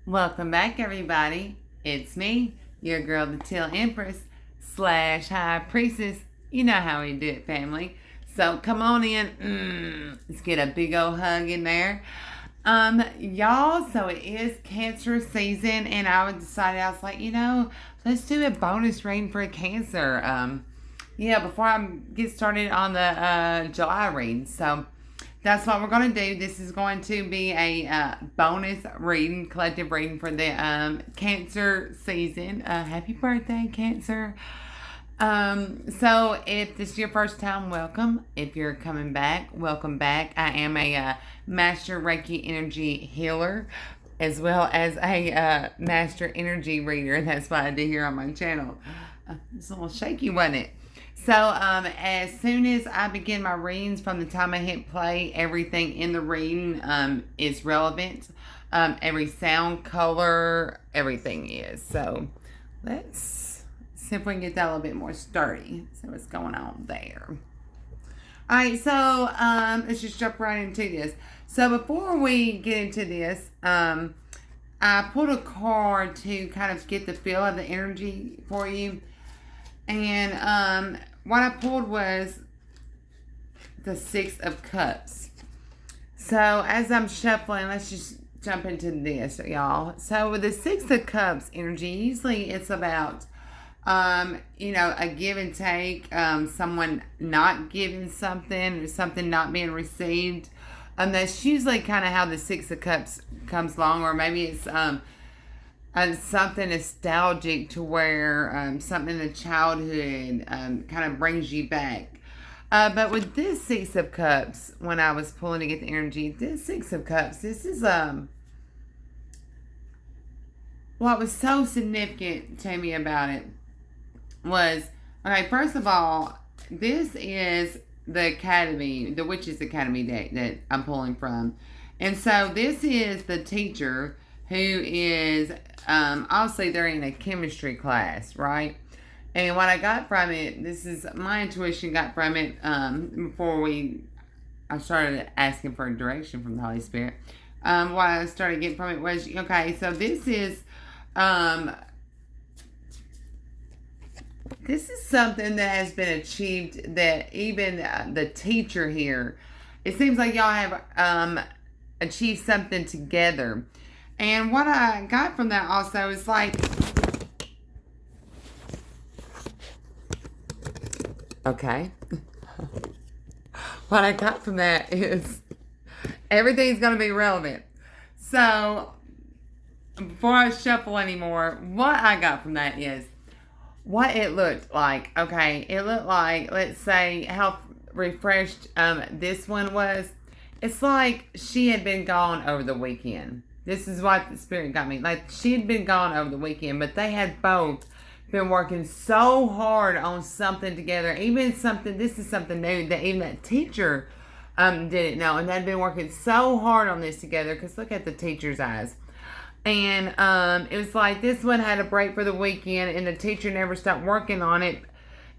Welcome back, everybody. It's me, your girl, the Teal Empress / High Priestess. You know how we do it, family. So come on in. Let's get a big old hug in there. Y'all, so it is Cancer season, and I decided, I was like, let's do a bonus reading for Cancer. Before I get started on the July reading. So that's what we're going to do. This is going to be a bonus reading, collective reading for the Cancer season. Happy birthday, Cancer. So if this is your first time, welcome. If you're coming back, welcome back. I am a Master Reiki Energy Healer, as well as a Master Energy Reader. That's what I do here on my channel. It's a little shaky, wasn't it? So, as soon as I begin my readings, from the time I hit play, everything in the reading is relevant. Every sound, color, everything is. So, let's see if we can get that a little bit more sturdy. See what's going on there. Alright, so let's just jump right into this. So, before we get into this, I pulled a card to kind of get the feel of the energy for you. And what I pulled was the Six of Cups. So as I'm shuffling, let's just jump into this, y'all. So with the Six of Cups energy, usually it's about, a give and take, someone not giving something or something not being received. That's usually kind of how the Six of Cups comes along, or maybe it's something nostalgic to where something in the childhood kind of brings you back. But with this Six of Cups, when I was pulling to get the energy, this Six of Cups, this is what was so significant to me about it was, okay, first of all, this is the Academy, the Witches Academy deck that I'm pulling from. And so this is the teacher who is, obviously they're in a chemistry class, right? And what I got from it, this is my intuition got from it, before I started asking for a direction from the Holy Spirit. What I started getting from it was, okay, so this is something that has been achieved, that even the teacher here, it seems like y'all have achieved something together. And what I got from that also is like, okay, what I got from that is everything's going to be relevant. So before I shuffle anymore, what I got from that is what it looked like. Okay, it looked like, let's say how refreshed this one was. It's like she had been gone over the weekend. This is what the Spirit got me. Like, she had been gone over the weekend, but they had both been working so hard on something together. Even something, this is something new that even that teacher didn't know. And they'd been working so hard on this together, because look at the teacher's eyes. And it was like this one had a break for the weekend, and the teacher never stopped working on it.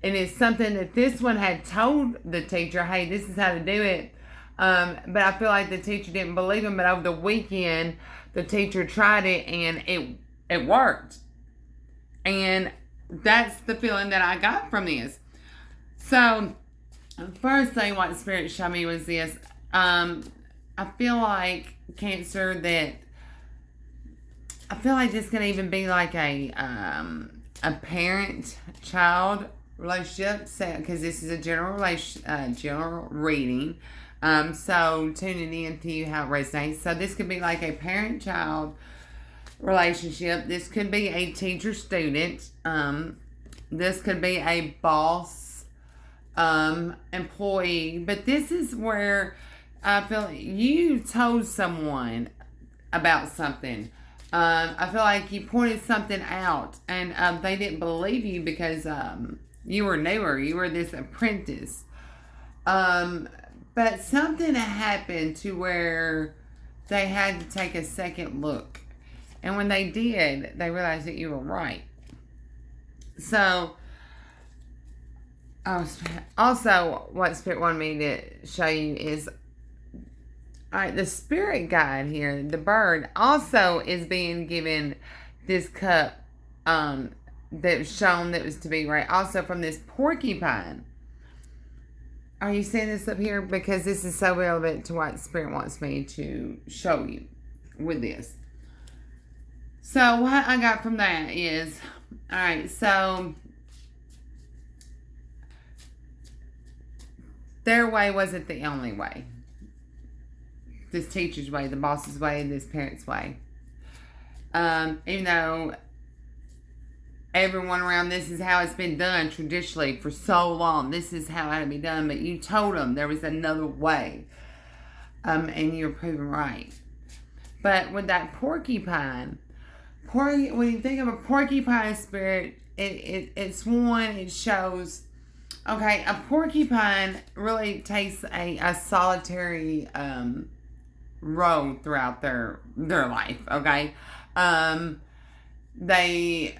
And it's something that this one had told the teacher, hey, this is how to do it. But I feel like the teacher didn't believe him. But over the weekend, the teacher tried it, and it worked. And that's the feeling that I got from this. So, first thing what the Spirit showed me was this. I feel like Cancer, that I feel like this can even be like a parent-child relationship, because this is a general reading. So tuning in to you how it resonates. So this could be like a parent-child relationship. This could be a teacher-student. This could be a boss employee. But this is where I feel like you told someone about something. I feel like you pointed something out, and they didn't believe you because you were newer. You were this apprentice. But something happened to where they had to take a second look. And when they did, they realized that you were right. So, also, what Spirit wanted me to show you is All right, the spirit guide here, the bird, also is being given this cup that was shown that was to be right. Also from this porcupine. Are you seeing this up here? Because this is so relevant to what Spirit wants me to show you with this. So what I got from that is, all right, so their way wasn't the only way. This teacher's way, the boss's way, this parent's way. Even though everyone around this is how it's been done traditionally for so long. This is how it had to be done. But you told them there was another way. And you're proven right. But with that porcupine, when you think of a porcupine spirit, it's one, it shows, okay, a porcupine really takes a solitary road throughout their life, okay? They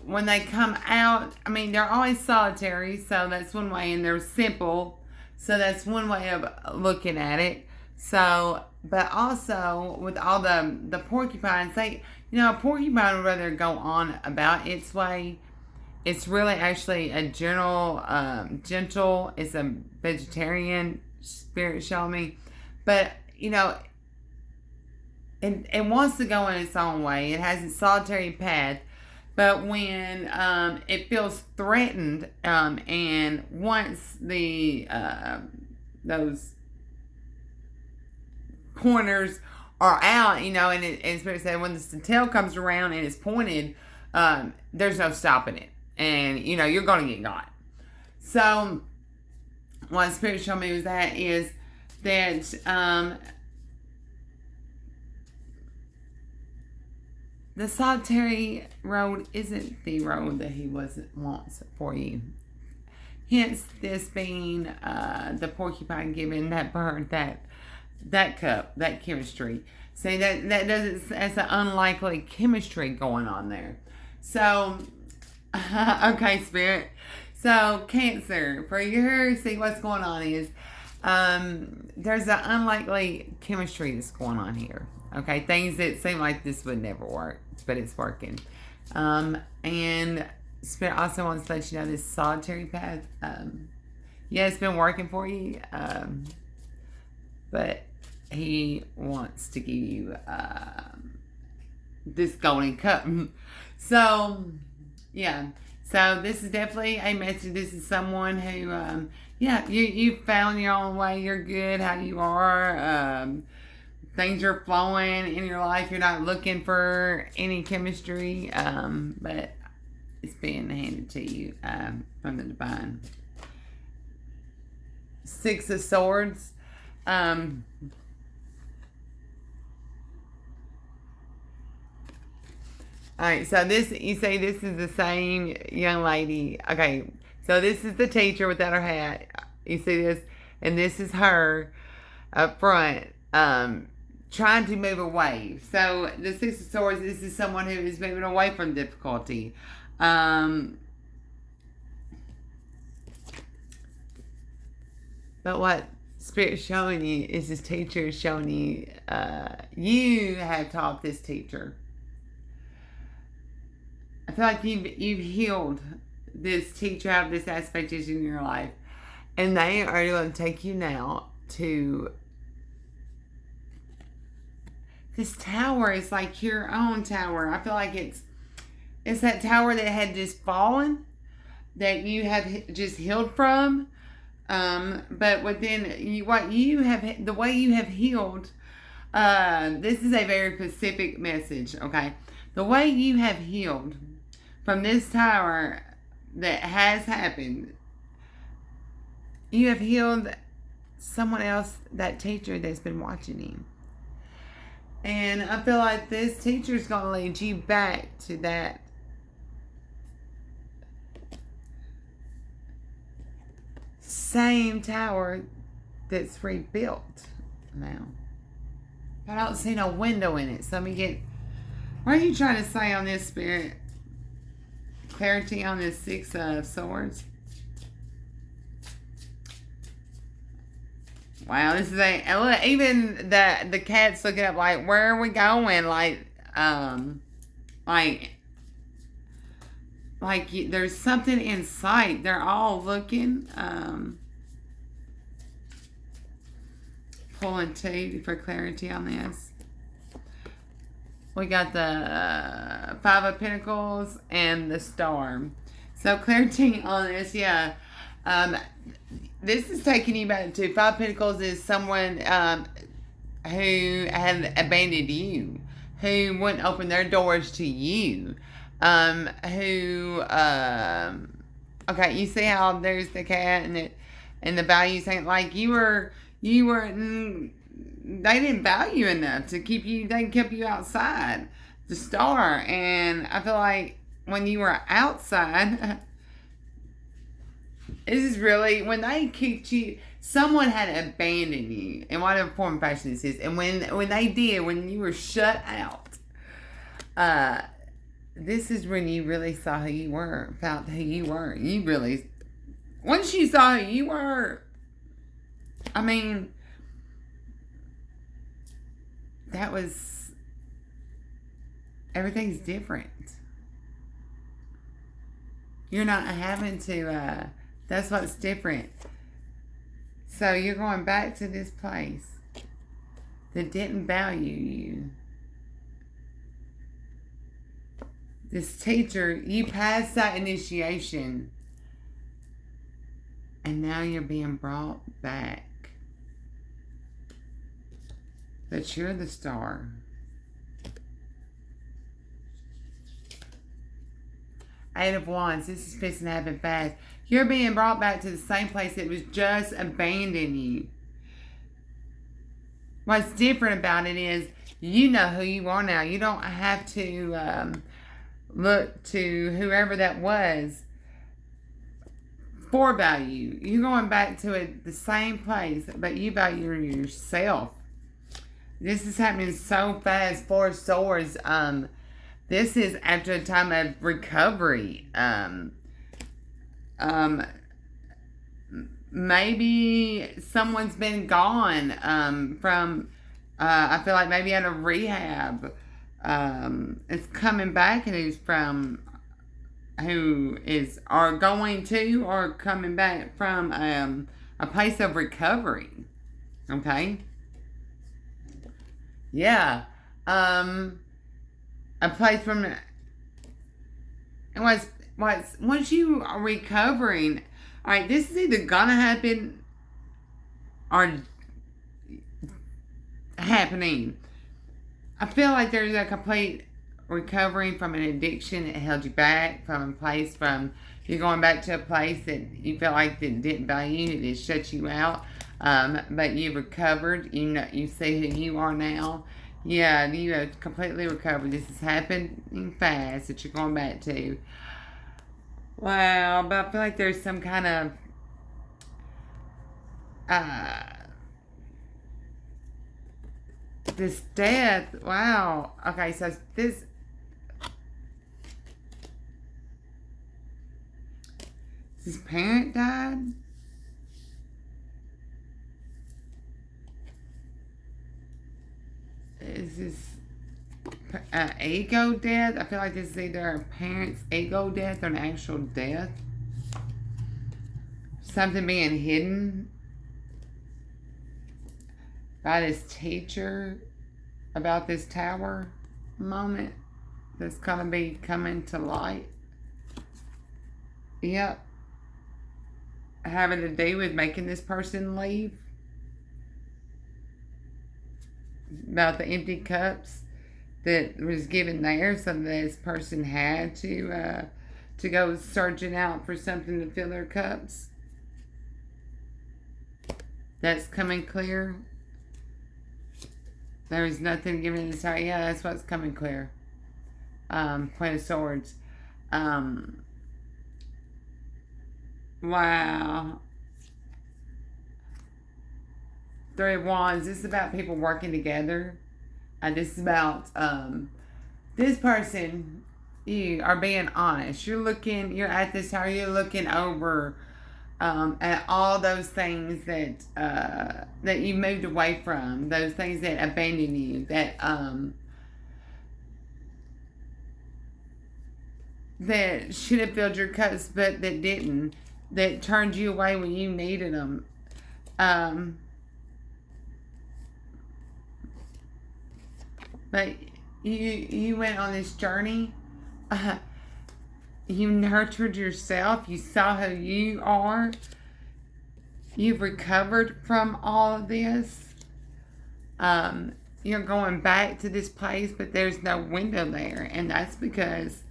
when they come out, I mean, they're always solitary, so that's one way, and they're simple, so that's one way of looking at it. So, but also with all the porcupines, a porcupine would rather go on about its way. It's really actually a gentle, it's a vegetarian spirit, show me, but it wants to go in its own way. It has its solitary path. But when it feels threatened, and once those pointers are out, and Spirit said when the tail comes around and it's pointed, there's no stopping it. And, you're going to get got. So, what Spirit showed me was that the solitary road isn't the road that he wants for you. Hence, this being the porcupine giving that bird that cup, that chemistry. See, that doesn't, that's an unlikely chemistry going on there. So, okay, Spirit. So, Cancer, for your, see what's going on is, there's an unlikely chemistry that's going on here. Okay, things that seem like this would never work, but it's working. And Spirit also wants to let you know this solitary path, it's been working for you, but he wants to give you this golden cup. So, yeah. So this is definitely a message. This is someone who, you found your own way. You're good how you are. Things are flowing in your life. You're not looking for any chemistry, but it's being handed to you from the divine. Six of Swords. Alright, so you say this is the same young lady. Okay, so this is the teacher without her hat. You see this? And this is her up front, trying to move away. So the Six of Swords, this is someone who is moving away from difficulty. But what Spirit's showing you is this teacher is showing you, you have taught this teacher. I feel like you've healed this teacher out of this aspect in your life. And they are going to take you now to this tower. Is like your own tower. I feel like it's that tower that had just fallen, that you have just healed from. But within the way you have healed, this is a very specific message, okay? The way you have healed from this tower that has happened, you have healed someone else, that teacher that's been watching you. And I feel like this teacher is going to lead you back to that same tower that's rebuilt now. I don't see no window in it. So let me get... What are you trying to say on this, Spirit? Clarity on this Six of Swords. Wow, this is a and look, even the cat's looking up like, where are we going? Like there's something in sight. They're all looking. Pulling two for clarity on this. We got the Five of Pentacles and the Star. So clarity on this, yeah. This is taking you back to Five of Pentacles is someone who had abandoned you, who wouldn't open their doors to you, okay, you see how there's the cat and the value saying like you were they didn't value enough to keep you, they kept you outside the Star. And I feel like when you were outside, this is really, when they kicked you, someone had abandoned you in whatever form and fashion this is. And when they did, when you were shut out, this is when you really saw who you were, felt who you were. You really, once you saw who you were, I mean, that was, everything's different. You're not having to, that's what's different. So you're going back to this place that didn't value you. This teacher, you passed that initiation. And now you're being brought back. But you're the Star. Eight of Wands. This is fixing to happen fast. You're being brought back to the same place that was just abandoning you. What's different about it is you know who you are now. You don't have to look to whoever that was for value. You're going back to the same place, but you value yourself. This is happening so fast. Four of Swords. This is after a time of recovery. Maybe someone's been gone from, I feel like maybe out of rehab. It's coming back, and who's from, who is, or going to, or coming back from a place of recovery. Okay? Yeah. A place from, and once you are recovering, all right, this is either gonna happen or happening. I feel like there's a complete recovering from an addiction that held you back, from a place, from you're going back to a place that you felt like that didn't value you, it shut you out. But you've recovered. You know, you see who you are now. Yeah, you have completely recovered. This is happening fast that you're going back to. Wow, but I feel like there's some kind of this death. Wow. Okay, so this parent died. Is this ego death? I feel like this is either a parent's ego death or an actual death. Something being hidden by this teacher about this tower moment that's going to be coming to light. Yep. Having to do with making this person leave. About the empty cups that was given there, so this person had to go searching out for something to fill their cups. That's coming clear. There is nothing given this out. Yeah, that's what's coming clear. Queen of Swords. Wow. Three of Wands. This is about people working together. This is about this person. You are being honest. You're at this tower. You're looking over and all those things that that you moved away from, those things that abandoned you, that should have filled your cups, but that didn't, that turned you away when you needed them. But you went on this journey. You nurtured yourself. You saw who you are. You've recovered from all of this. You're going back to this place, but there's no window there. And that's because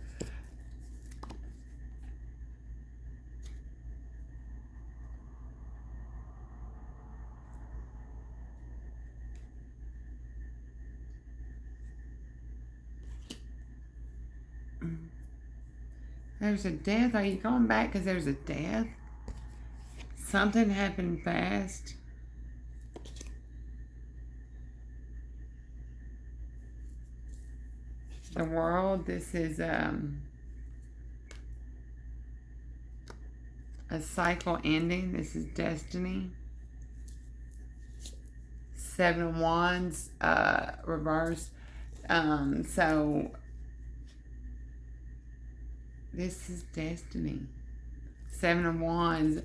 there's a death. Are you going back because there's a death? Something happened fast. The world, this is a cycle ending. This is destiny. Seven of Wands, reverse. So this is destiny. Seven of Wands,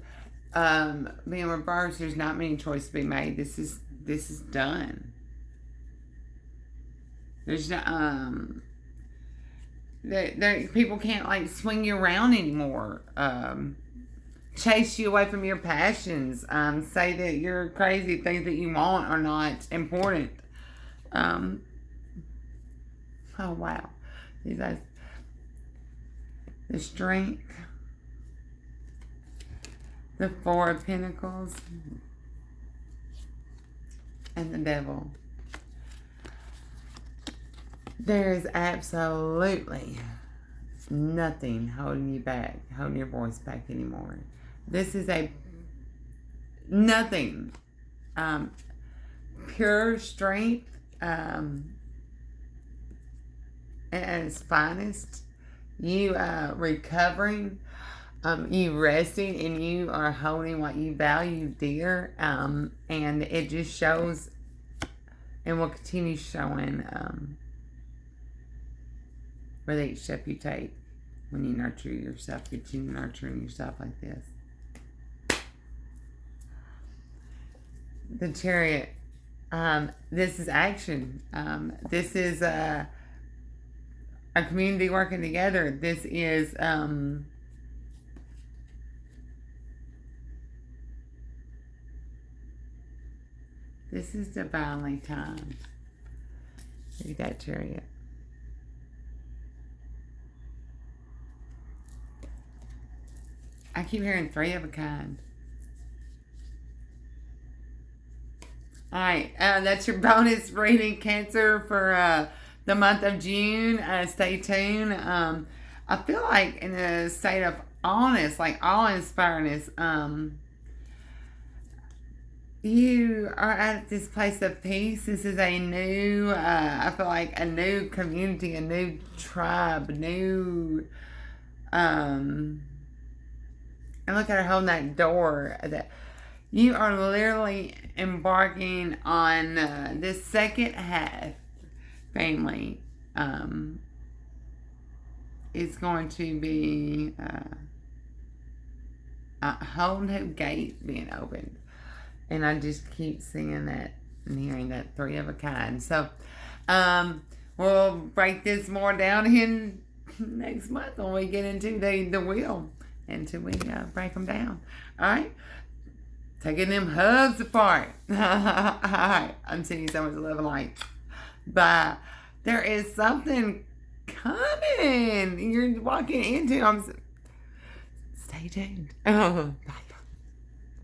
being reversed. There's not many choices to be made. This is done. There's people can't like swing you around anymore. Chase you away from your passions. Say that you're crazy. Things that you want are not important. Oh wow, these guys. The Strength, the Four of Pentacles, and the Devil. There is absolutely nothing holding you back, holding your voice back anymore. This is nothing. Pure strength at its finest. You recovering, you resting, and you are holding what you value dear, and it just shows and will continue showing with each step you take when you nurture yourself, continue nurturing yourself like this. The Chariot, this is action. This is a community working together. This is divinely timed. Look at that Chariot. I keep hearing three of a kind. Alright, that's your bonus reading, Cancer, for the month of June. Stay tuned. I feel like in a state of awe-ness, like awe-inspiredness. You are at this place of peace. This is a new, I feel like a new community, a new tribe, new, and look at her holding that door. That you are literally embarking on this second half family. Is going to be a whole new gate being opened. And I just keep seeing that and hearing that three of a kind. So, we'll break this more down in next month when we get into the wheel. Until we break them down. Alright? Taking them hubs apart. Alright. I'm sending you so much love and light. Bye. There is something coming. You're walking into. Stay tuned. Oh, bye.